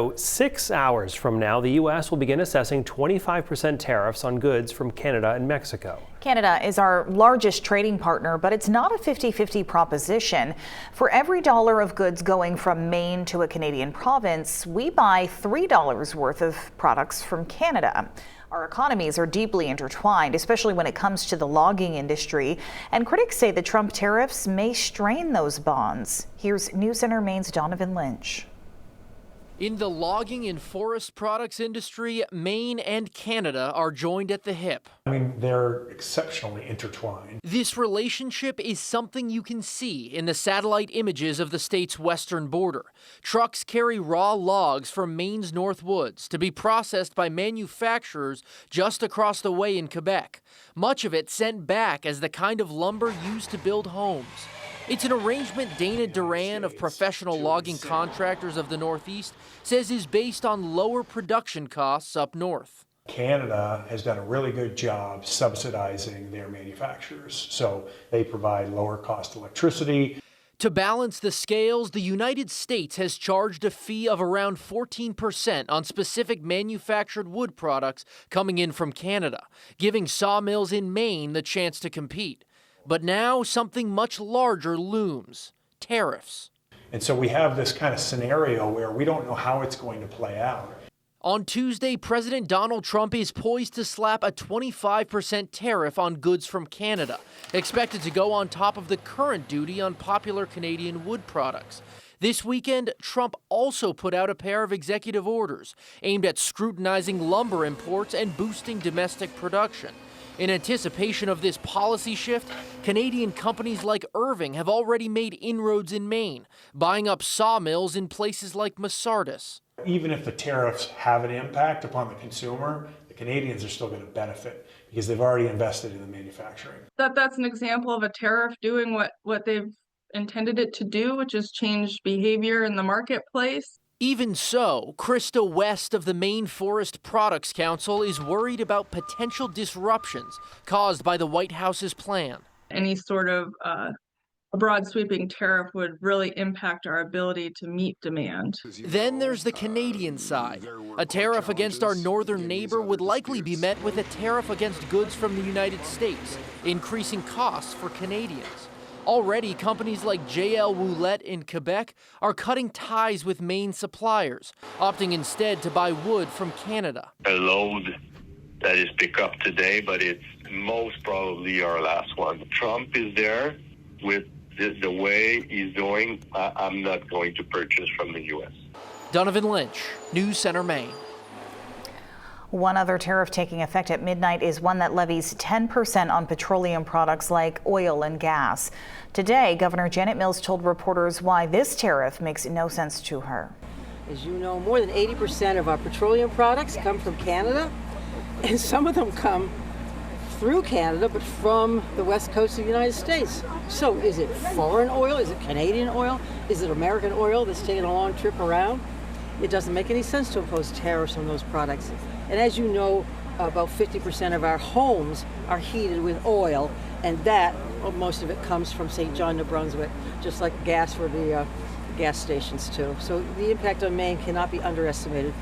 So 6 hours from now, the U.S. will begin assessing 25% tariffs on goods from Canada and Mexico. Canada is our largest trading partner, but it's not a 50-50 proposition. For every dollar of goods going from Maine to a Canadian province, we buy $3 worth of products from Canada. Our economies are deeply intertwined, especially when it comes to the logging industry, and critics say the Trump tariffs may strain those bonds. Here's News Center Maine's Donovan Lynch. In the logging and forest products industry, Maine and Canada are joined at the hip. I mean, they're exceptionally intertwined. This relationship is something you can see in the satellite images of the state's western border. Trucks carry raw logs from Maine's North Woods to be processed by manufacturers just across the way in Quebec. Much of it sent back as the kind of lumber used to build homes. It's an arrangement Dana Duran of Professional Logging Contractors of the Northeast says is based on lower production costs up north. Canada has done a really good job subsidizing their manufacturers, so they provide lower cost electricity. To balance the scales, the United States has charged a fee of around 14% on specific manufactured wood products coming in from Canada, giving sawmills in Maine the chance to compete. But now something much larger looms: tariffs. And so we have this kind of scenario where we don't know how it's going to play out. On Tuesday, President Donald Trump is poised to slap a 25% tariff on goods from Canada, expected to go on top of the current duty on popular Canadian wood products. This weekend, Trump also put out a pair of executive orders aimed at scrutinizing lumber imports and boosting domestic production. In anticipation of this policy shift, Canadian companies like Irving have already made inroads in Maine, buying up sawmills in places like Masardis. Even if the tariffs have an impact upon the consumer, the Canadians are still going to benefit because they've already invested in the manufacturing. That's an example of a tariff doing what they've intended it to do, which is change behavior in the marketplace. Even so, Krista West of the Maine Forest Products Council is worried about potential disruptions caused by the White House's plan. Any sort of a broad sweeping tariff would really impact our ability to meet demand. Then there's the Canadian side. A tariff against our northern neighbor would likely be met with a tariff against goods from the United States, increasing costs for Canadians. Already, companies like JL Ouellette in Quebec are cutting ties with Maine suppliers, opting instead to buy wood from Canada. A load that is picked up today, but it's most probably our last one. Trump is there with the way he's doing. I'm not going to purchase from the U.S. Donovan Lynch, News Center, Maine. One other tariff taking effect at midnight is one that levies 10% on petroleum products like oil and gas. Today, Governor Janet Mills told reporters why this tariff makes no sense to her. As you know, more than 80% of our petroleum products come from Canada, and some of them come through Canada, but from the west coast of the United States. So is it foreign oil? Is it Canadian oil? Is it American oil that's taking a long trip around? It doesn't make any sense to impose tariffs on those products. And as you know, about 50% of our homes are heated with oil, and that, most of it comes from St. John, New Brunswick, just like gas for the gas stations too. So the impact on Maine cannot be underestimated.